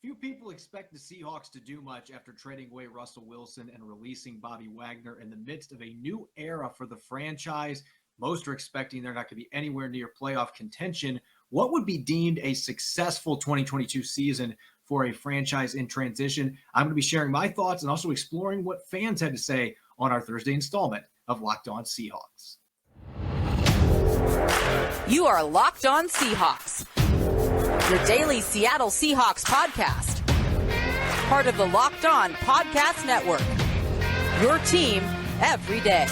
Few people expect the Seahawks to do much after trading away Russell Wilson and releasing Bobby Wagner in the midst of a new era for the franchise. Most are expecting they're not going to be anywhere near playoff contention. What would be deemed a successful 2022 season for a franchise in transition? I'm going to be sharing my thoughts and also exploring what fans had to say on our Thursday installment of Locked On Seahawks. You are Locked On Seahawks, your daily Seattle Seahawks podcast. Part of the Locked On Podcast Network, your team every day.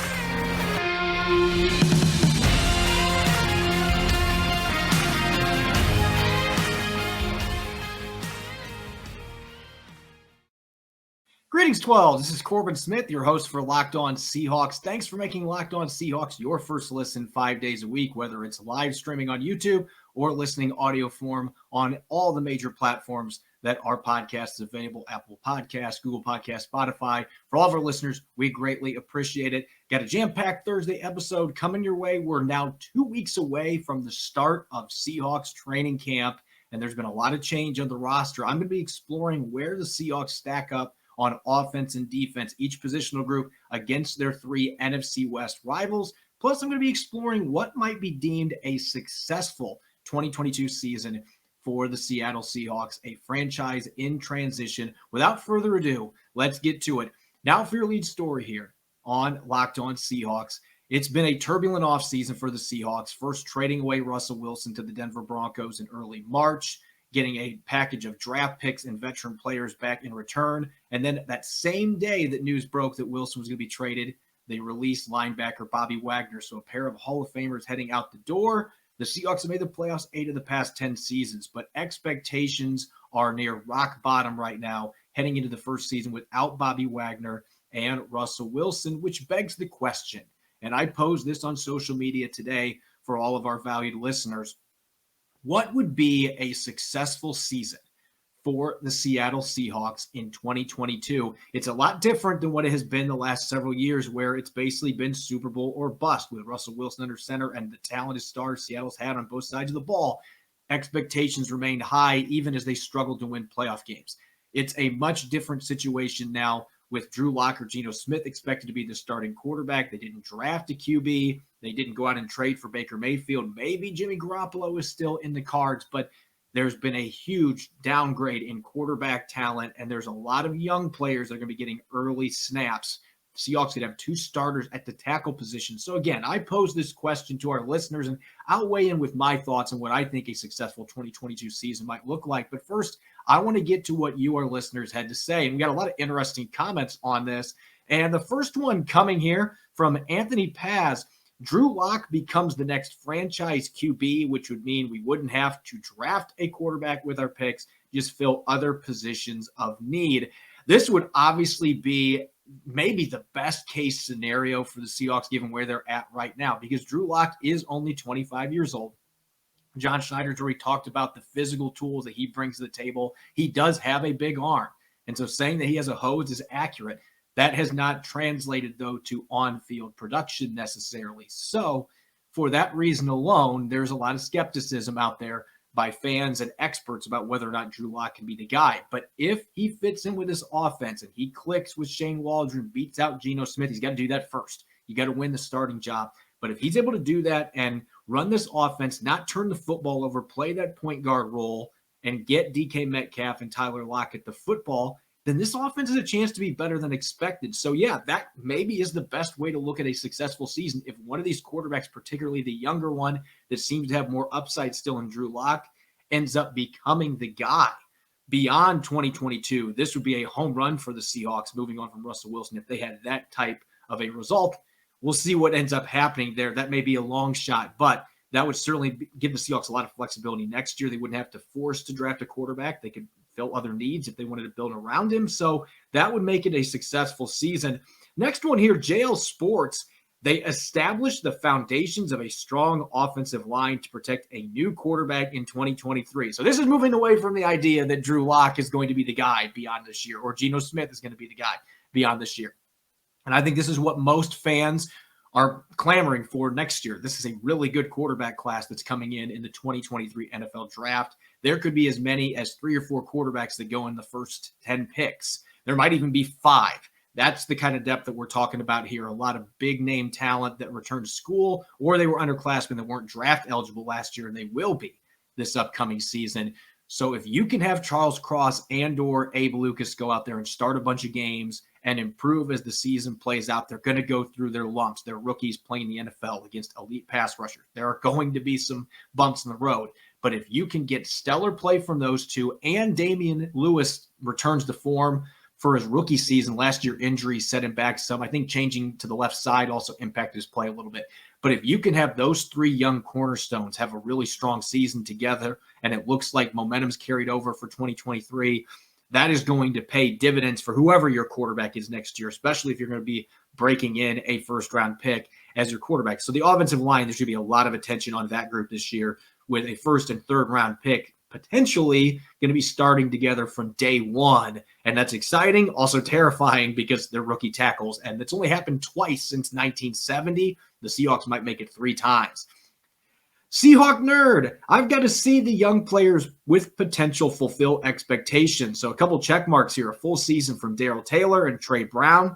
Greetings, 12. This is Corbin Smith, your host for Locked On Seahawks. Thanks for making Locked On Seahawks your first listen 5 days a week, whether it's live streaming on YouTube or listening audio form on all the major platforms that our podcast is available: Apple Podcasts, Google Podcasts, Spotify. For all of our listeners, we greatly appreciate it. Got a jam-packed Thursday episode coming your way. We're now 2 weeks away from the start of Seahawks training camp, and there's been a lot of change on the roster. I'm going to be exploring where the Seahawks stack up on offense and defense, each positional group against their three NFC West rivals. Plus, I'm going to be exploring what might be deemed a successful 2022 season for the Seattle Seahawks, a franchise in transition. Without further ado, let's get to it. Now for your lead story here on Locked On Seahawks. It's been a turbulent offseason for the Seahawks, first trading away Russell Wilson to the Denver Broncos in early March, getting a package of draft picks and veteran players back in return. And then that same day that news broke that Wilson was going to be traded, they released linebacker Bobby Wagner. So a pair of Hall of Famers heading out the door. The Seahawks have made the playoffs 8 of the past 10 seasons, but expectations are near rock bottom right now, heading into the first season without Bobby Wagner and Russell Wilson, which begs the question, and I posed this on social media today for all of our valued listeners: what would be a successful season for the Seattle Seahawks in 2022? It's a lot different than what it has been the last several years, where it's basically been Super Bowl or bust with Russell Wilson under center and the talented stars Seattle's had on both sides of the ball. Expectations remained high even as they struggled to win playoff games. It's a much different situation now with Drew Lock or Geno Smith expected to be the starting quarterback. They didn't draft a QB. They didn't go out and trade for Baker Mayfield. Maybe Jimmy Garoppolo is still in the cards, but there's been a huge downgrade in quarterback talent, and there's a lot of young players that are going to be getting early snaps. Seahawks could have 2 starters at the tackle position. So again, I pose this question to our listeners, and I'll weigh in with my thoughts on what I think a successful 2022 season might look like. But first, I want to get to what you, our listeners, had to say. And we got a lot of interesting comments on this. And the first one coming here from Anthony Paz: Drew Lock becomes the next franchise QB, which would mean we wouldn't have to draft a quarterback with our picks, just fill other positions of need. This would obviously be maybe the best case scenario for the Seahawks, given where they're at right now, because Drew Lock is only 25 years old. John Schneider's already talked about the physical tools that he brings to the table. He does have a big arm. And so saying that he has a hose is accurate. That has not translated, though, to on-field production necessarily. So for that reason alone, there's a lot of skepticism out there by fans and experts about whether or not Drew Lock can be the guy. But if he fits in with this offense and he clicks with Shane Waldron, beats out Geno Smith, he's got to do that first. You got to win the starting job. But if he's able to do that and run this offense, not turn the football over, play that point guard role, and get DK Metcalf and Tyler Lockett the football, then this offense has a chance to be better than expected. So yeah, that maybe is the best way to look at a successful season. If one of these quarterbacks, particularly the younger one that seems to have more upside still in Drew Lock, ends up becoming the guy beyond 2022, this would be a home run for the Seahawks moving on from Russell Wilson if they had that type of a result. We'll see what ends up happening there. That may be a long shot, but that would certainly give the Seahawks a lot of flexibility next year. They wouldn't have to force to draft a quarterback. They could fill other needs if they wanted to build around him. So that would make it a successful season. Next one here, JL Sports. They established the foundations of a strong offensive line to protect a new quarterback in 2023. So this is moving away from the idea that Drew Lock is going to be the guy beyond this year, or Geno Smith is going to be the guy beyond this year. And I think this is what most fans are clamoring for next year. This is a really good quarterback class that's coming in the 2023 NFL draft. there could be as many as 3 or 4 quarterbacks that go in the first 10 picks. There might even be 5. That's the kind of depth that we're talking about here. A lot of big name talent that returned to school, or they were underclassmen that weren't draft eligible last year, and they will be this upcoming season. So if you can have Charles Cross and or Abe Lucas go out there and start a bunch of games and improve as the season plays out, they're going to go through their lumps. They're rookies playing the NFL against elite pass rushers. There are going to be some bumps in the road. But if you can get stellar play from those two, and Damian Lewis returns to form for his rookie season. Last year, injury set him back some. I think changing to the left side also impacted his play a little bit. But if you can have those 3 young cornerstones have a really strong season together, and it looks like momentum's carried over for 2023, that is going to pay dividends for whoever your quarterback is next year, especially if you're going to be breaking in a first-round pick as your quarterback. So the offensive line, there should be a lot of attention on that group this year with a first- and third-round pick potentially going to be starting together from day one. And that's exciting, also terrifying because they're rookie tackles. And it's only happened twice since 1970. The Seahawks might make it 3 times. Seahawk nerd, I've got to see the young players with potential fulfill expectations. So a couple check marks here. A full season from Daryl Taylor and Trey Brown.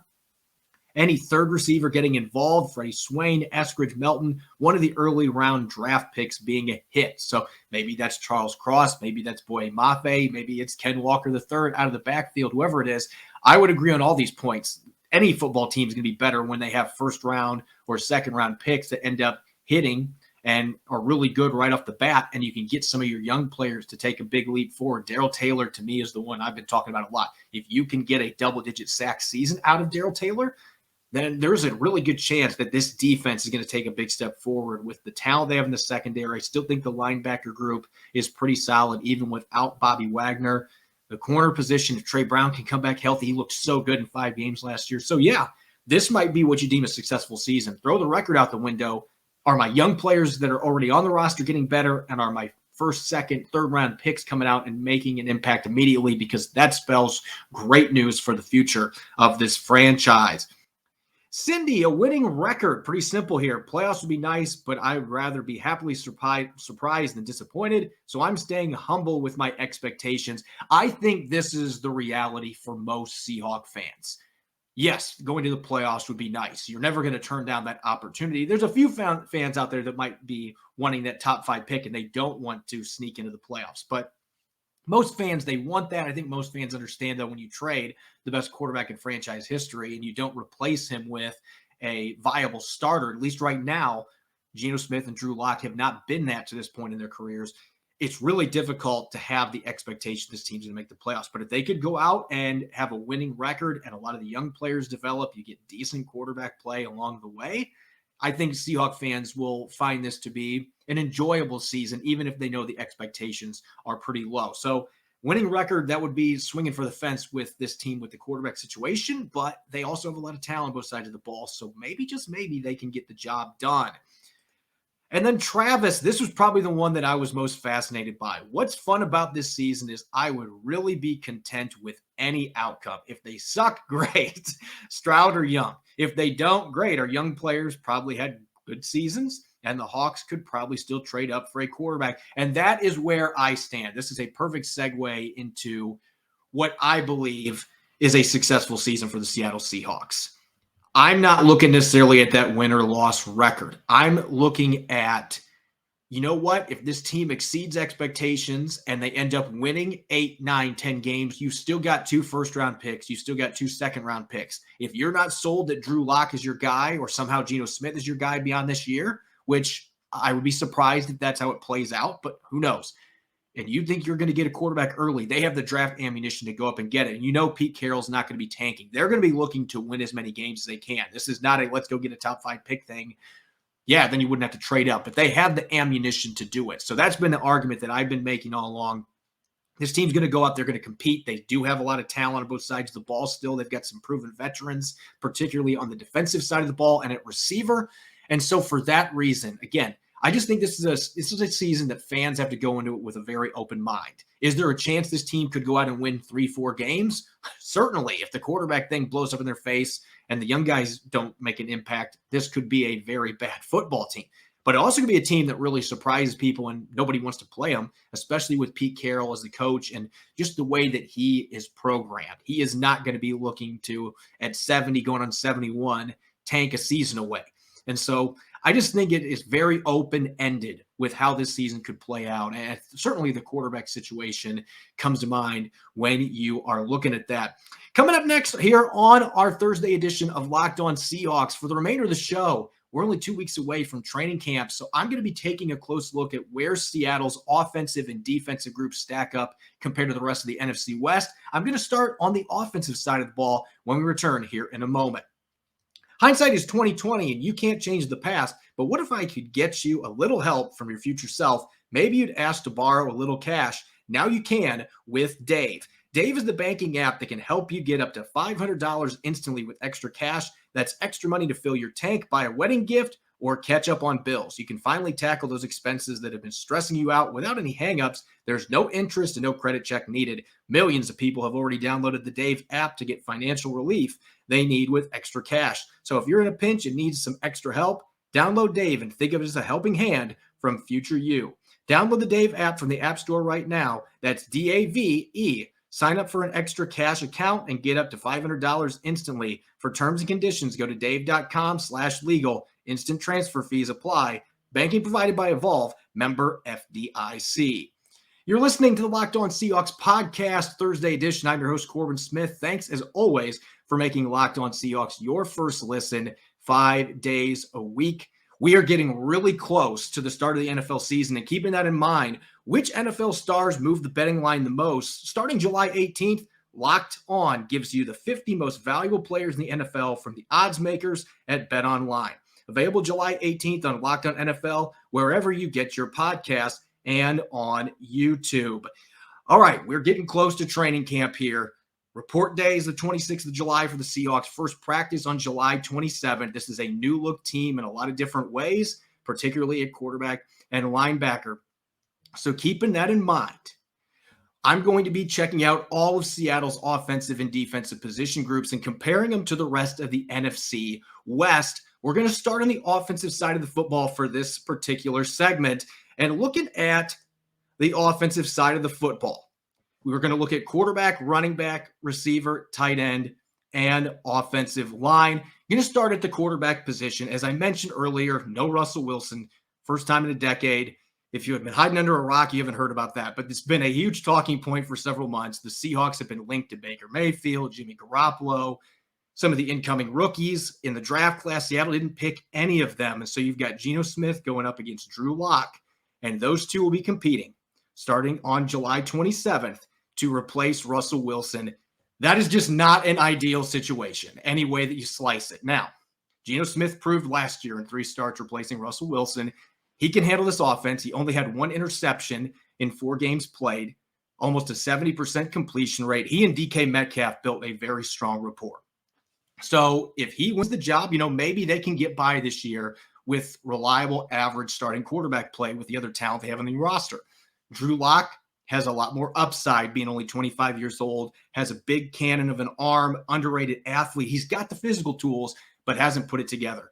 Any third receiver getting involved, Freddie Swain, Eskridge Melton, one of the early round draft picks being a hit. So maybe that's Charles Cross, maybe that's Boye Mafe, maybe it's Ken Walker III out of the backfield, whoever it is. I would agree on all these points. Any football team is going to be better when they have first round or second round picks that end up hitting and are really good right off the bat, and you can get some of your young players to take a big leap forward. Daryl Taylor, to me, is the one I've been talking about a lot. If you can get a double-digit sack season out of Daryl Taylor, then there's a really good chance that this defense is going to take a big step forward with the talent they have in the secondary. I still think the linebacker group is pretty solid, even without Bobby Wagner. The corner position, if Trey Brown can come back healthy, he looked so good in 5 games last year. So, yeah, this might be what you deem a successful season. Throw the record out the window. Are my young players that are already on the roster getting better, and are my first, second, third-round picks coming out and making an impact immediately? Because that spells great news for the future of this franchise. Cindy, a winning record. Pretty simple here. Playoffs would be nice, but I'd rather be happily surprised than disappointed. So I'm staying humble with my expectations. I think this is the reality for most Seahawk fans. Yes, going to the playoffs would be nice. You're never going to turn down that opportunity. There's a few fans out there that might be wanting that top 5 pick, and they don't want to sneak into the playoffs. But most fans, they want that. I think most fans understand that when you trade the best quarterback in franchise history and you don't replace him with a viable starter, at least right now, Geno Smith and Drew Lock have not been that to this point in their careers. It's really difficult to have the expectation this team's going to make the playoffs. But if they could go out and have a winning record and a lot of the young players develop, you get decent quarterback play along the way, I think Seahawk fans will find this to be an enjoyable season, even if they know the expectations are pretty low. So winning record, that would be swinging for the fence with this team with the quarterback situation, but they also have a lot of talent on both sides of the ball. So maybe, just maybe, they can get the job done. And then Travis, this was probably the one that I was most fascinated by. What's fun about this season is I would really be content with any outcome. If they suck, great. Stroud or Young. If they don't, great. Our young players probably had good seasons, and the Hawks could probably still trade up for a quarterback. And that is where I stand. This is a perfect segue into what I believe is a successful season for the Seattle Seahawks. I'm not looking necessarily at that win or loss record. I'm looking at, you know what? If this team exceeds expectations and they end up winning 8, 9, 10 games, you still got 2 first-round picks. You still got 2 second-round picks. If you're not sold that Drew Lock is your guy or somehow Geno Smith is your guy beyond this year, which I would be surprised if that's how it plays out, but who knows? And you think you're going to get a quarterback early, they have the draft ammunition to go up and get it. And you know Pete Carroll's not going to be tanking. They're going to be looking to win as many games as they can. This is not a let's go get a top 5 pick thing. Yeah, then you wouldn't have to trade up. But they have the ammunition to do it. So that's been the argument that I've been making all along. This team's going to go out. They're going to compete. They do have a lot of talent on both sides of the ball still. They've got some proven veterans, particularly on the defensive side of the ball and at receiver. And so for that reason, again, I just think this is a season that fans have to go into it with a very open mind. Is there a chance this team could go out and win 3-4 games? Certainly. If the quarterback thing blows up in their face and the young guys don't make an impact, this could be a very bad football team. but also going to be a team that really surprises people and nobody wants to play them, especially with Pete Carroll as the coach and just the way that he is programmed. He is not going to be looking to, at 70 going on 71, tank a season away. And so I just think it is very open-ended with how this season could play out. And certainly the quarterback situation comes to mind when you are looking at that. Coming up next here on our Thursday edition of Locked On Seahawks, for the remainder of the show, we're only 2 weeks away from training camp, so I'm going to be taking a close look at where Seattle's offensive and defensive groups stack up compared to the rest of the NFC West. I'm going to start on the offensive side of the ball when we return here in a moment. Hindsight is 2020, and you can't change the past, but what if I could get you a little help from your future self? Maybe you'd ask to borrow a little cash. Now you can with Dave. Dave is the banking app that can help you get up to $500 instantly with extra cash. That's extra money to fill your tank, buy a wedding gift, or catch up on bills. You can finally tackle those expenses that have been stressing you out without any hangups. There's no interest and no credit check needed. Millions of people have already downloaded the Dave app to get financial relief they need with extra cash. So if you're in a pinch and need some extra help, download Dave and think of it as a helping hand from future you. Download the Dave app from the App Store right now. That's DAVE. Sign up for an extra cash account and get up to $500 instantly. For terms and conditions, go to dave.com/legal. Instant transfer fees apply. Banking provided by Evolve, member FDIC. You're listening to the Locked On Seahawks podcast, Thursday edition. I'm your host, Corbin Smith. Thanks, as always, for making Locked On Seahawks your first listen 5 days a week. We are getting really close to the start of the NFL season, and keeping that in mind, which NFL stars move the betting line the most? Starting July 18th, Locked On gives you the 50 most valuable players in the NFL from the odds makers at BetOnline. Available July 18th on Locked On NFL, wherever you get your podcasts, and on YouTube. All right, we're getting close to training camp here. Report day is the 26th of July for the Seahawks. First practice on July 27th. This is a new look team in a lot of different ways, particularly at quarterback and linebacker. So keeping that in mind, I'm going to be checking out all of Seattle's offensive and defensive position groups and comparing them to the rest of the NFC West. We're going to start on the offensive side of the football for this particular segment and looking at the offensive side of the football. We were going to look at quarterback, running back, receiver, tight end, and offensive line. You're going to start at the quarterback position. As I mentioned earlier, no Russell Wilson, first time in a decade. If you have been hiding under a rock, you haven't heard about that. But it's been a huge talking point for several months. The Seahawks have been linked to Baker Mayfield, Jimmy Garoppolo, some of the incoming rookies in the draft class. Seattle didn't pick any of them. And so you've got Geno Smith going up against Drew Lock. And those two will be competing starting on July 27th to replace Russell Wilson. That is just not an ideal situation, any way that you slice it. Now, Geno Smith proved last year in 3 starts replacing Russell Wilson. He can handle this offense. He only had 1 interception in 4 games played, almost a 70% completion rate. He and DK Metcalf built a very strong rapport. So if he wins the job, maybe they can get by this year with reliable, average starting quarterback play with the other talent they have on the roster. Drew Lock has a lot more upside, being only 25 years old, has a big cannon of an arm, underrated athlete. He's got the physical tools, but hasn't put it together.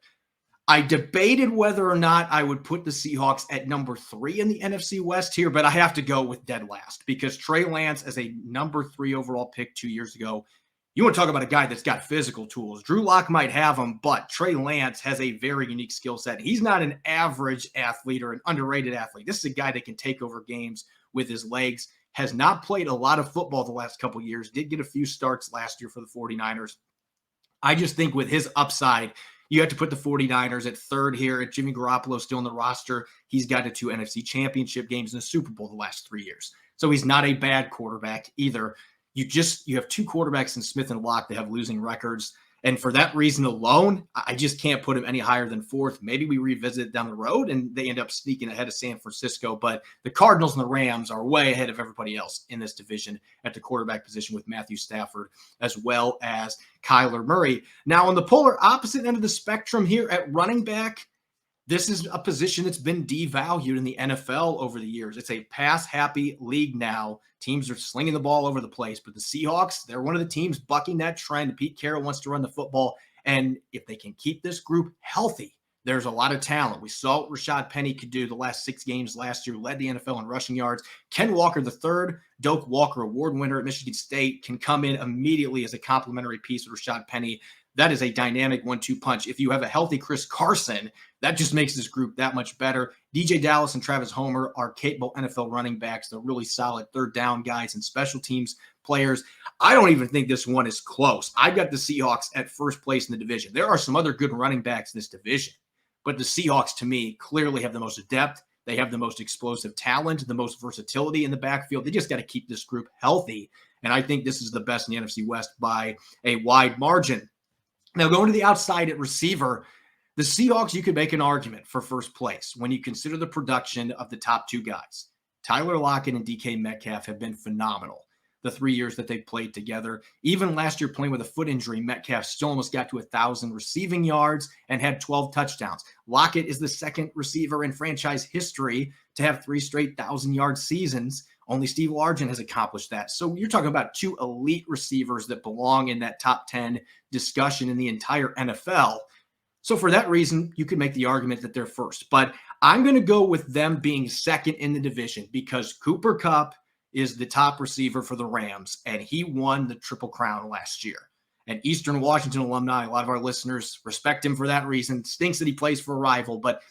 I debated whether or not I would put the Seahawks at number 3 in the NFC West here, but I have to go with dead last because Trey Lance, as a number 3 overall pick 2 years ago, you want to talk about a guy that's got physical tools. Drew Lock might have them, but Trey Lance has a very unique skill set. He's not an average athlete or an underrated athlete. This is a guy that can take over games with his legs, has not played a lot of football the last couple of years, did get a few starts last year for the 49ers. I just think with his upside, you have to put the 49ers at 3rd here. At Jimmy Garoppolo still on the roster. He's got to 2 NFC championship games in the Super Bowl the last 3 years. So he's not a bad quarterback either. You have 2 quarterbacks in Smith and Lock that have losing records. And for that reason alone, I just can't put him any higher than 4th. Maybe we revisit it down the road and they end up sneaking ahead of San Francisco. But the Cardinals and the Rams are way ahead of everybody else in this division at the quarterback position with Matthew Stafford as well as Kyler Murray. Now, on the polar opposite end of the spectrum here at running back, this is a position that's been devalued in the NFL over the years. It's a pass-happy league now. Teams are slinging the ball over the place. But the Seahawks, they're one of the teams bucking that trend. Pete Carroll wants to run the football. And if they can keep this group healthy, There's a lot of talent. We saw what Rashad Penny could do the last 6 games last year, led the NFL in rushing yards. Ken Walker III, Doak Walker Award winner at Michigan State, can come in immediately as a complementary piece with Rashad Penny. That is a dynamic 1-2 punch. If you have a healthy Chris Carson, that just makes this group that much better. DJ Dallas and Travis Homer are capable NFL running backs. They're really solid third down guys and special teams players. I don't even think this one is close. I've got the Seahawks at first place in the division. There are some other good running backs in this division, but the Seahawks, to me, clearly have the most depth. They have the most explosive talent, the most versatility in the backfield. They just got to keep this group healthy, and I think this is the best in the NFC West by a wide margin. Now, going to the outside at receiver, the Seahawks, you could make an argument for first place when you consider the production of the top 2 guys. Tyler Lockett and DK Metcalf have been phenomenal the 3 years that they've played together. Even last year playing with a foot injury, Metcalf still almost got to 1,000 receiving yards and had 12 touchdowns. Lockett is the second receiver in franchise history to have 3 straight 1,000-yard seasons. Only Steve Largent has accomplished that. So you're talking about 2 elite receivers that belong in that top 10 discussion in the entire NFL. So for that reason, you could make the argument that they're first. But I'm going to go with them being second in the division because Cooper Kupp is the top receiver for the Rams, and he won the Triple Crown last year. And Eastern Washington alumni, a lot of our listeners respect him for that reason. Stinks that he plays for a rival, but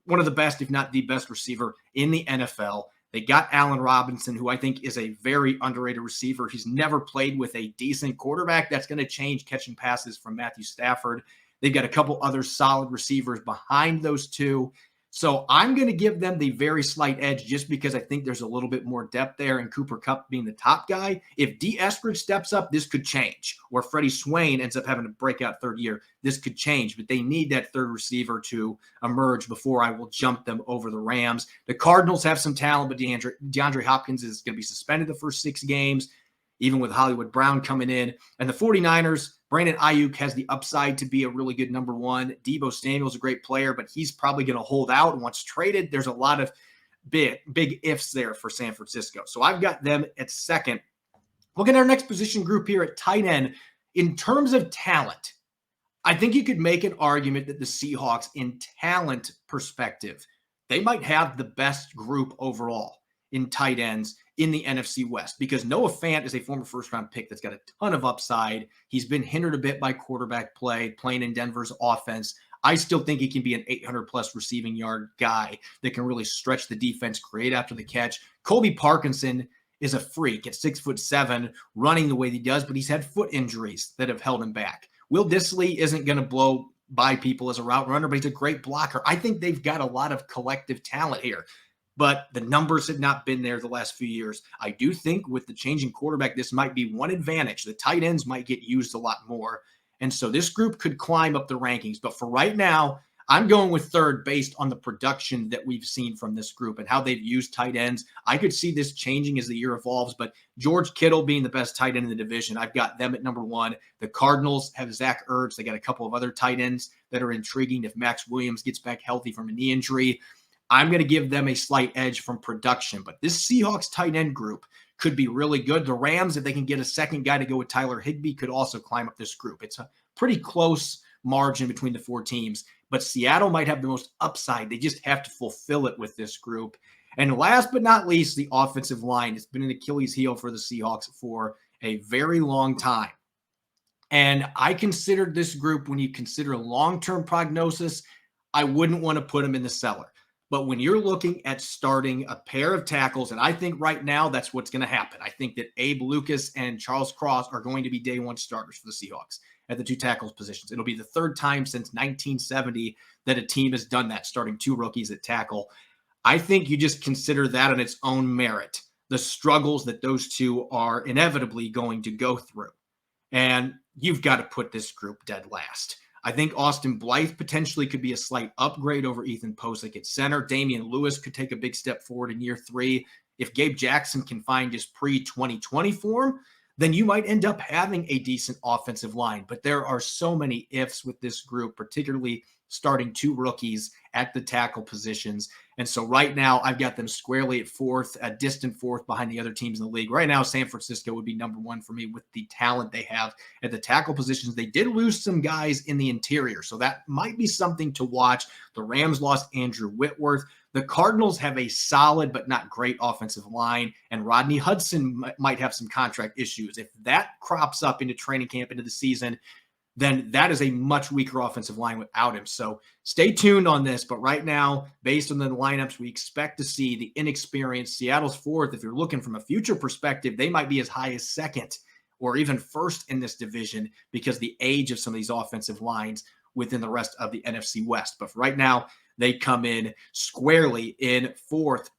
one of the best, if not the best receiver in the NFL. They got Allen Robinson, who I think is a very underrated receiver. He's never played with a decent quarterback. That's going to change catching passes from Matthew Stafford. They've got a couple other solid receivers behind those 2. So I'm going to give them the very slight edge just because I think there's a little bit more depth there, and Cooper Kupp being the top guy. If D. Eskridge steps up, this could change. Or Freddie Swain ends up having a breakout third year, this could change. But they need that third receiver to emerge before I will jump them over the Rams. The Cardinals have some talent, but DeAndre Hopkins is going to be suspended the first 6 games, even with Hollywood Brown coming in. And the 49ers, Brandon Ayuk has the upside to be a really good number 1. Deebo Samuel's a great player, but he's probably going to hold out once traded. There's a lot of big ifs there for San Francisco. So I've got them at second. Looking at our next position group here at tight end, in terms of talent, I think you could make an argument that the Seahawks, in talent perspective, they might have the best group overall in tight ends in the NFC West, because Noah Fant is a former first-round pick that's got a ton of upside. He's been hindered a bit by quarterback play, playing in Denver's offense. I still think he can be an 800-plus receiving yard guy that can really stretch the defense, create after the catch. Colby Parkinson is a freak at 6'7", running the way he does, but he's had foot injuries that have held him back. Will Dissly isn't going to blow by people as a route runner, but he's a great blocker. I think they've got a lot of collective talent here, but the numbers have not been there the last few years. I do think with the changing quarterback, this might be one advantage. The tight ends might get used a lot more. And so this group could climb up the rankings. But for right now, I'm going with third based on the production that we've seen from this group and how they've used tight ends. I could see this changing as the year evolves, but George Kittle being the best tight end in the division, I've got them at number 1. The Cardinals have Zach Ertz. They got a couple of other tight ends that are intriguing. If Max Williams gets back healthy from a knee injury, I'm going to give them a slight edge from production. But this Seahawks tight end group could be really good. The Rams, if they can get a second guy to go with Tyler Higbee, could also climb up this group. It's a pretty close margin between the 4 teams. But Seattle might have the most upside. They just have to fulfill it with this group. And last but not least, the offensive line. It's been an Achilles heel for the Seahawks for a very long time. And I considered this group, when you consider long-term prognosis, I wouldn't want to put them in the cellar. But when you're looking at starting a pair of tackles, and I think right now that's what's going to happen. I think that Abe Lucas and Charles Cross are going to be day 1 starters for the Seahawks at the 2 tackles positions. It'll be the 3rd time since 1970 that a team has done that, starting 2 rookies at tackle. I think you just consider that on its own merit, the struggles that those 2 are inevitably going to go through. And you've got to put this group dead last. I think Austin Blythe potentially could be a slight upgrade over Ethan Posick at center. Damian Lewis could take a big step forward in year 3. If Gabe Jackson can find his pre-2020 form, then you might end up having a decent offensive line. But there are so many ifs with this group, particularly starting 2 rookies at the tackle positions. And so right now, I've got them squarely at 4th, a distant 4th behind the other teams in the league. Right now, San Francisco would be number 1 for me with the talent they have at the tackle positions. They did lose some guys in the interior, so that might be something to watch. The Rams lost Andrew Whitworth. The Cardinals have a solid but not great offensive line, and Rodney Hudson might have some contract issues. If that crops up into training camp, into the season, then that is a much weaker offensive line without him. So stay tuned on this. But right now, based on the lineups, we expect to see the inexperienced Seattle's 4th. If you're looking from a future perspective, they might be as high as 2nd or even 1st in this division because the age of some of these offensive lines within the rest of the NFC West. But right now, they come in squarely in 4th.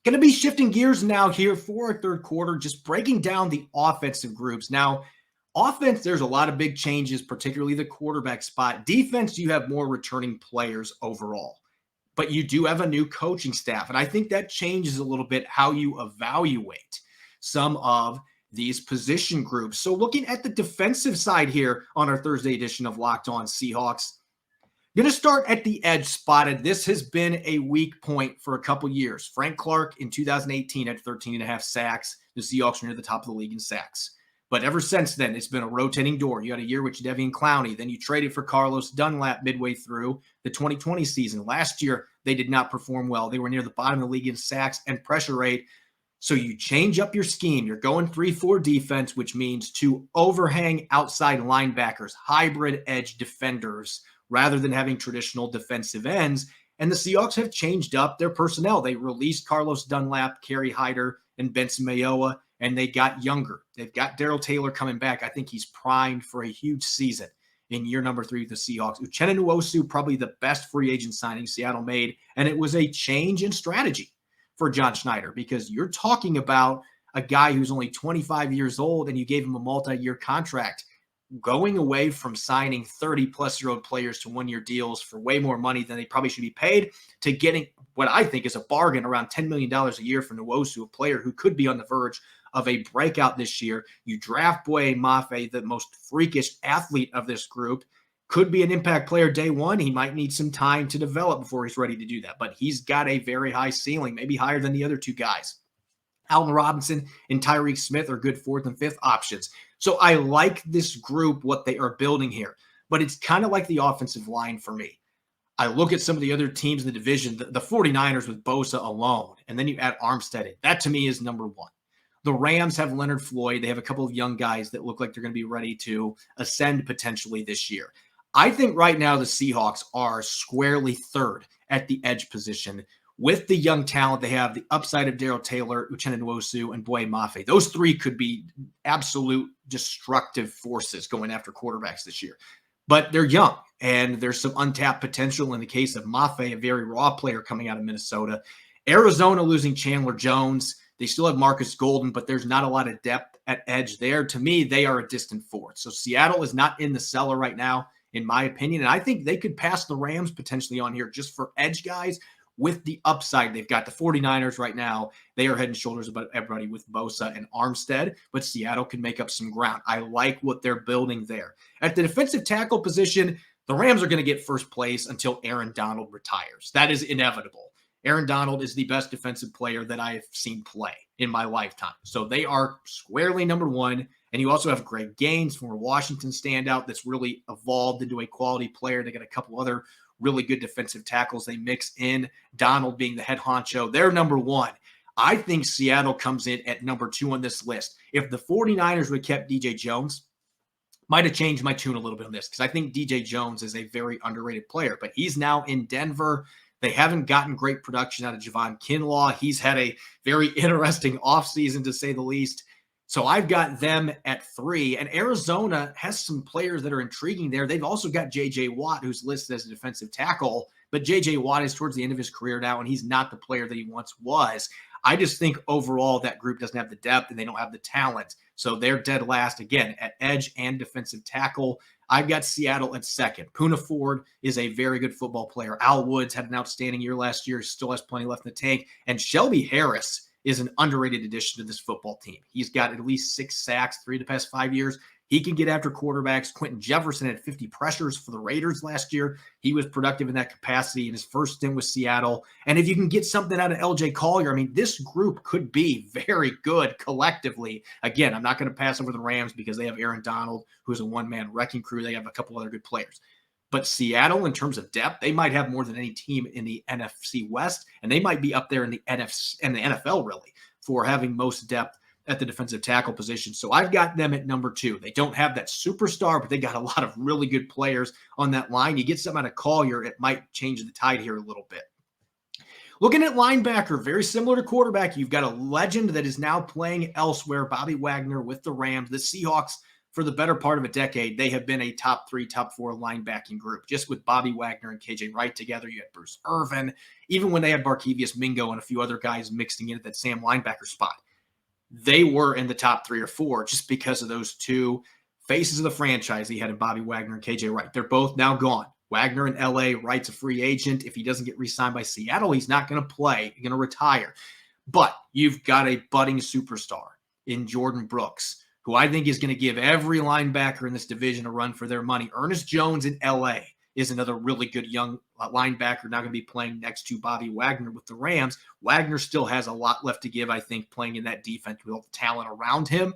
Going to be shifting gears now here for our third quarter, just breaking down the offensive groups. Now, offense, there's a lot of big changes, particularly the quarterback spot. Defense, you have more returning players overall, but you do have a new coaching staff. And I think that changes a little bit how you evaluate some of these position groups. So looking at the defensive side here on our Thursday edition of Locked On Seahawks, going to start at the edge spotted. This has been a weak point for a couple years. Frank Clark in 2018 had 13.5 sacks. The Seahawks were near the top of the league in sacks. But ever since then, it's been a rotating door. You had a year with Devian Clowney. Then you traded for Carlos Dunlap midway through the 2020 season. Last year, they did not perform well. They were near the bottom of the league in sacks and pressure rate. So you change up your scheme. You're going 3-4 defense, which means 2 overhang outside linebackers, hybrid edge defenders, rather than having traditional defensive ends. And the Seahawks have changed up their personnel. They released Carlos Dunlap, Kerry Hyder, and Benson Mayowa, and they got younger. They've got Daryl Taylor coming back. I think he's primed for a huge season in year number 3 with the Seahawks. Uchenna Nwosu, probably the best free agent signing Seattle made, and it was a change in strategy for John Schneider because you're talking about a guy who's only 25 years old and you gave him a multi-year contract. Going away from signing 30-plus-year-old players to one-year deals for way more money than they probably should be paid to getting what I think is a bargain around $10 million a year for Nwosu, a player who could be on the verge of a breakout this year. You draft Boye Mafe, the most freakish athlete of this group, could be an impact player day one. He might need some time to develop before he's ready to do that, but he's got a very high ceiling, maybe higher than the other 2 guys. Alton Robinson and Tyreek Smith are good 4th and 5th options. So I like this group, what they are building here, but it's kind of like the offensive line for me. I look at some of the other teams in the division, the 49ers with Bosa alone, and then you add Armstead in. That to me is number 1. The Rams have Leonard Floyd. They have a couple of young guys that look like they're going to be ready to ascend potentially this year. I think right now the Seahawks are squarely 3rd at the edge position with the young talent they have, the upside of Daryl Taylor, Uchenna Nwosu, and Boye Mafe. Those 3 could be absolute destructive forces going after quarterbacks this year. But they're young, and there's some untapped potential in the case of Mafe, a very raw player coming out of Minnesota. Arizona losing Chandler Jones. They still have Marcus Golden, but there's not a lot of depth at edge there. To me, they are a distant 4th. So Seattle is not in the cellar right now, in my opinion. And I think they could pass the Rams potentially on here just for edge guys with the upside. They've got the 49ers right now. They are head and shoulders above everybody with Bosa and Armstead, but Seattle can make up some ground. I like what they're building there. At the defensive tackle position, the Rams are going to get first place until Aaron Donald retires. That is inevitable. Aaron Donald is the best defensive player that I've seen play in my lifetime. So they are squarely number 1. And you also have Greg Gaines, former Washington standout, that's really evolved into a quality player. They got a couple other really good defensive tackles. They mix in Donald being the head honcho. They're number 1. I think Seattle comes in at number 2 on this list. If the 49ers would have kept DJ Jones, might have changed my tune a little bit on this because I think DJ Jones is a very underrated player, but he's now in Denver. They haven't gotten great production out of Javon Kinlaw. He's had a very interesting offseason, to say the least. So I've got them at 3. And Arizona has some players that are intriguing there. They've also got J.J. Watt, who's listed as a defensive tackle. But J.J. Watt is towards the end of his career now, and he's not the player that he once was. I just think overall that group doesn't have the depth and they don't have the talent. So they're dead last, again, at edge and defensive tackle. I've got Seattle at 2nd. Poona Ford is a very good football player. Al Woods had an outstanding year last year. Still has plenty left in the tank. And Shelby Harris is an underrated addition to this football team. He's got at least 6 sacks, 3 of the past 5 years. He can get after quarterbacks. Quentin Jefferson had 50 pressures for the Raiders last year. He was productive in that capacity in his first stint with Seattle. And if you can get something out of LJ Collier, I mean, this group could be very good collectively. Again, I'm not going to pass over the Rams because they have Aaron Donald, who's a one-man wrecking crew. They have a couple other good players. But Seattle, in terms of depth, they might have more than any team in the NFC West, and they might be up there in the NFC and the NFL, really, for having most depth at the defensive tackle position. So I've got them at number 2. They don't have that superstar, but they got a lot of really good players on that line. You get something out of Collier, it might change the tide here a little bit. Looking at linebacker, very similar to quarterback, you've got a legend that is now playing elsewhere, Bobby Wagner with the Rams. The Seahawks, for the better part of a decade, they have been a top 3, top 4 linebacking group. Just with Bobby Wagner and KJ Wright together, you had Bruce Irvin. Even when they had Barkevius Mingo and a few other guys mixing in at that Sam linebacker spot, they were in the top 3 or 4 just because of those two faces of the franchise he had in Bobby Wagner and KJ Wright. They're both now gone. Wagner in LA, Wright's a free agent. If he doesn't get re-signed by Seattle, he's not going to play. He's going to retire. But you've got a budding superstar in Jordan Brooks, who I think is going to give every linebacker in this division a run for their money. Ernest Jones in LA is another really good young linebacker, now going to be playing next to Bobby Wagner with the Rams. Wagner still has a lot left to give, I think, playing in that defense with all the talent around him.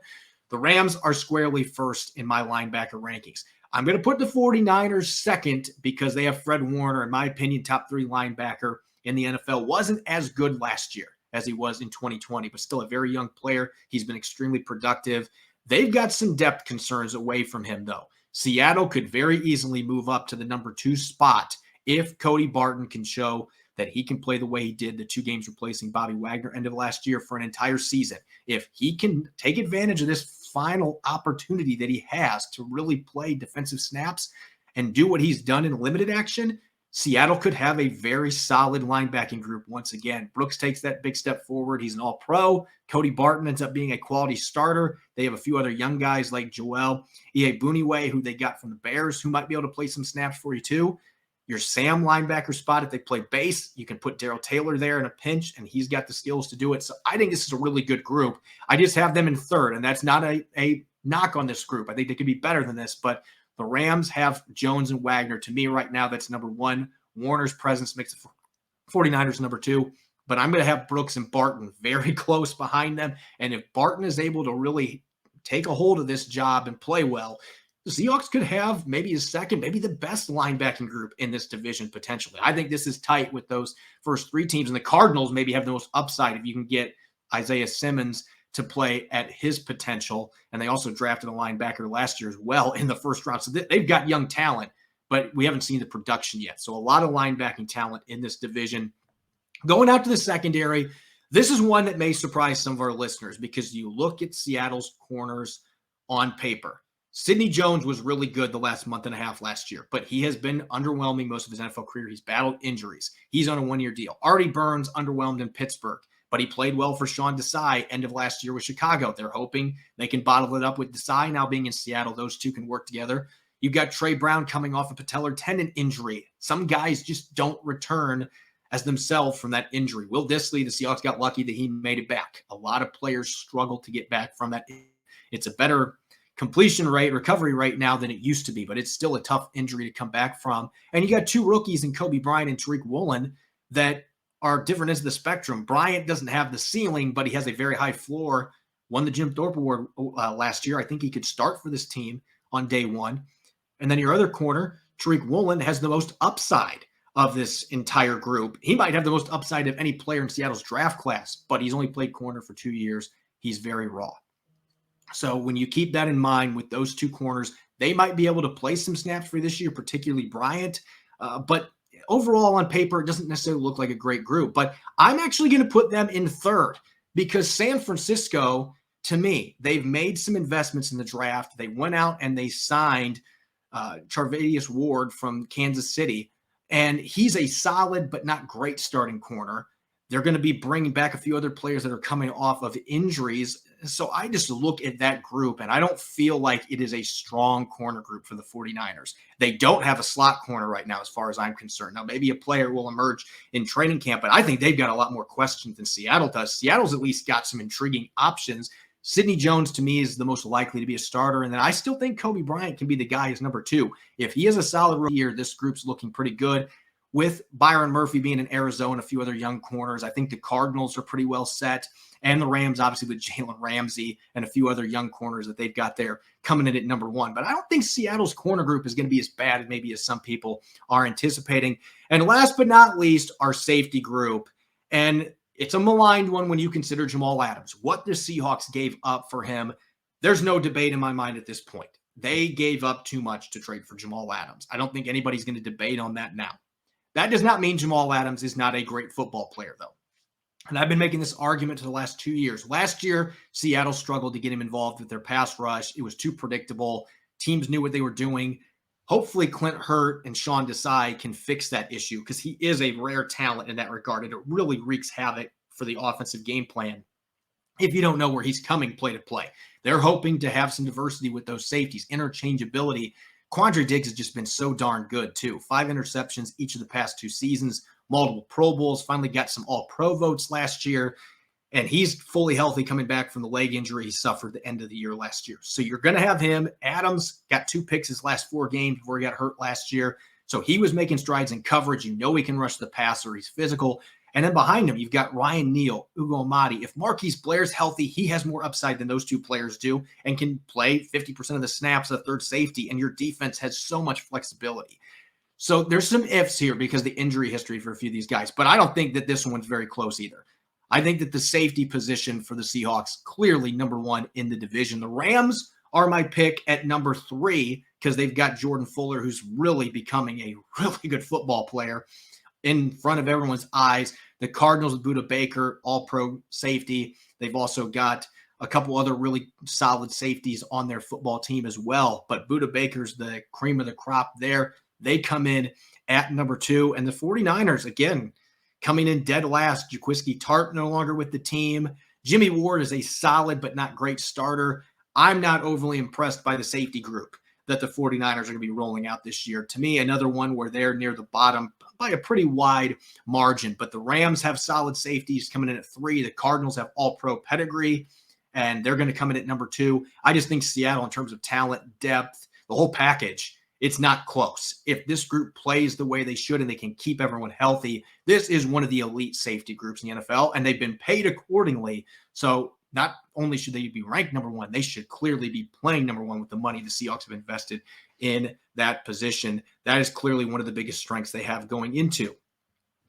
The Rams are squarely first in my linebacker rankings. I'm going to put the 49ers second because they have Fred Warner, in my opinion, top 3 linebacker in the NFL. Wasn't as good last year as he was in 2020, but still a very young player. He's been extremely productive. They've got some depth concerns away from him, though. Seattle could very easily move up to the number 2 spot if Cody Barton can show that he can play the way he did the 2 games replacing Bobby Wagner end of last year for an entire season. If he can take advantage of this final opportunity that he has to really play defensive snaps and do what he's done in limited action, Seattle could have a very solid linebacking group once again. Brooks takes that big step forward. He's an all-pro. Cody Barton ends up being a quality starter. They have a few other young guys like Joel Iyiegbuniwe, who they got from the Bears, who might be able to play some snaps for you too. Your Sam linebacker spot, if they play base, you can put Daryl Taylor there in a pinch, and he's got the skills to do it. So I think this is a really good group. I just have them in 3rd, and that's not a knock on this group. I think they could be better than this, but the Rams have Jones and Wagner. To me right now, that's number 1. Warner's presence makes the 49ers number 2. But I'm going to have Brooks and Barton very close behind them. And if Barton is able to really take a hold of this job and play well, the Seahawks could have maybe a second, maybe the best linebacking group in this division potentially. I think this is tight with those first 3 teams. And the Cardinals maybe have the most upside if you can get Isaiah Simmons to play at his potential. And they also drafted a linebacker last year as well in the first round. So they've got young talent, but we haven't seen the production yet. So a lot of linebacking talent in this division. Going out to the secondary, this is one that may surprise some of our listeners because you look at Seattle's corners on paper. Sidney Jones was really good the last month and a half last year, but he has been underwhelming most of his NFL career. He's battled injuries. He's on a 1-year deal. Artie Burns underwhelmed in Pittsburgh, but he played well for Sean Desai end of last year with Chicago. They're hoping they can bottle it up with Desai now being in Seattle. Those two can work together. You've got Trey Brown coming off a patellar tendon injury. Some guys just don't return as themselves from that injury. Will Dissly, the Seahawks got lucky that he made it back. A lot of players struggle to get back from that. It's a better completion rate, recovery rate now than it used to be, but it's still a tough injury to come back from. And you got 2 rookies in Kobe Bryant and Tariq Woolen that are different ends of the spectrum. Bryant doesn't have the ceiling, but he has a very high floor. Won the Jim Thorpe Award last year. I think he could start for this team on day 1. And then your other corner, Tariq Woolen, has the most upside of this entire group. He might have the most upside of any player in Seattle's draft class, but he's only played corner for 2 years. He's very raw. So when you keep that in mind with those 2 corners, they might be able to play some snaps for this year, particularly Bryant. But overall on paper, it doesn't necessarily look like a great group. But I'm actually going to put them in 3rd because San Francisco, to me, they've made some investments in the draft. They went out and they signed Charvarius Ward from Kansas City. And he's a solid but not great starting corner. They're going to be bringing back a few other players that are coming off of injuries. So I just look at that group, and I don't feel like it is a strong corner group for the 49ers. They don't have a slot corner right now as far as I'm concerned. Now, maybe a player will emerge in training camp, but I think they've got a lot more questions than Seattle does. Seattle's at least got some intriguing options. Sidney Jones, to me, is the most likely to be a starter. And then I still think Kobe Bryant can be the guy as number 2. If he has a solid rookie year, this group's looking pretty good. With Byron Murphy being in Arizona, a few other young corners, I think the Cardinals are pretty well set. And the Rams, obviously, with Jalen Ramsey and a few other young corners that they've got there coming in at number 1. But I don't think Seattle's corner group is going to be as bad as maybe as some people are anticipating. And last but not least, our safety group. And it's a maligned one when you consider Jamal Adams. What the Seahawks gave up for him, there's no debate in my mind at this point. They gave up too much to trade for Jamal Adams. I don't think anybody's going to debate on that now. That does not mean Jamal Adams is not a great football player, though. And I've been making this argument for the last 2 years. Last year, Seattle struggled to get him involved with their pass rush. It was too predictable. Teams knew what they were doing. Hopefully, Clint Hurt and Sean Desai can fix that issue because he is a rare talent in that regard, and it really wreaks havoc for the offensive game plan if you don't know where he's coming play to play. They're hoping to have some diversity with those safeties, interchangeability. Quandre Diggs has just been so darn good, too. 5 interceptions each of the past 2 seasons, multiple Pro Bowls, finally got some All-Pro votes last year, and he's fully healthy coming back from the leg injury he suffered at the end of the year last year. So you're going to have him. Adams got 2 picks his last 4 games before he got hurt last year. So he was making strides in coverage. You know he can rush the passer. He's physical. And then behind him, you've got Ryan Neal, Ugo Amadi. If Marquise Blair's healthy, he has more upside than those 2 players do and can play 50% of the snaps at third safety, and your defense has so much flexibility. So there's some ifs here because of the injury history for a few of these guys, but I don't think that this one's very close either. I think that the safety position for the Seahawks, clearly number 1 in the division. The Rams are my pick at number 3 because they've got Jordan Fuller, who's really becoming a really good football player in front of everyone's eyes. The Cardinals with Budda Baker, all-pro safety. They've also got a couple other really solid safeties on their football team as well. But Budda Baker's the cream of the crop there. They come in at number 2. And the 49ers, again, coming in dead last. Jaquiski Tartt no longer with the team. Jimmy Ward is a solid but not great starter. I'm not overly impressed by the safety group that the 49ers are going to be rolling out this year. To me, another one where they're near the bottom by a pretty wide margin. But the Rams have solid safeties coming in at 3. The Cardinals have all-pro pedigree, and they're going to come in at number 2. I just think Seattle, in terms of talent, depth, the whole package, it's not close. If this group plays the way they should and they can keep everyone healthy, this is one of the elite safety groups in the NFL, and they've been paid accordingly. So not only should they be ranked number 1, they should clearly be playing number 1 with the money the Seahawks have invested in that position. That is clearly one of the biggest strengths they have going into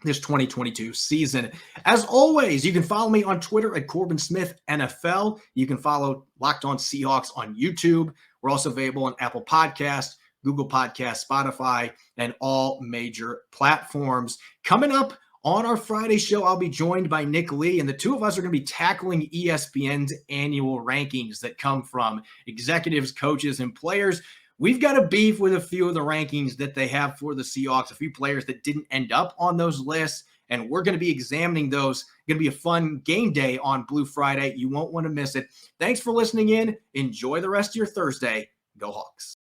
this 2022 season. As always, you can follow me on Twitter at Corbin Smith NFL. You can follow Locked On Seahawks on YouTube. We're also available on Apple Podcasts, Google Podcasts, Spotify, and all major platforms. Coming up on our Friday show, I'll be joined by Nick Lee, and the 2 of us are going to be tackling ESPN's annual rankings that come from executives, coaches, and players. We've got a beef with a few of the rankings that they have for the Seahawks, a few players that didn't end up on those lists, and we're going to be examining those. It's going to be a fun game day on Blue Friday. You won't want to miss it. Thanks for listening in. Enjoy the rest of your Thursday. Go Hawks.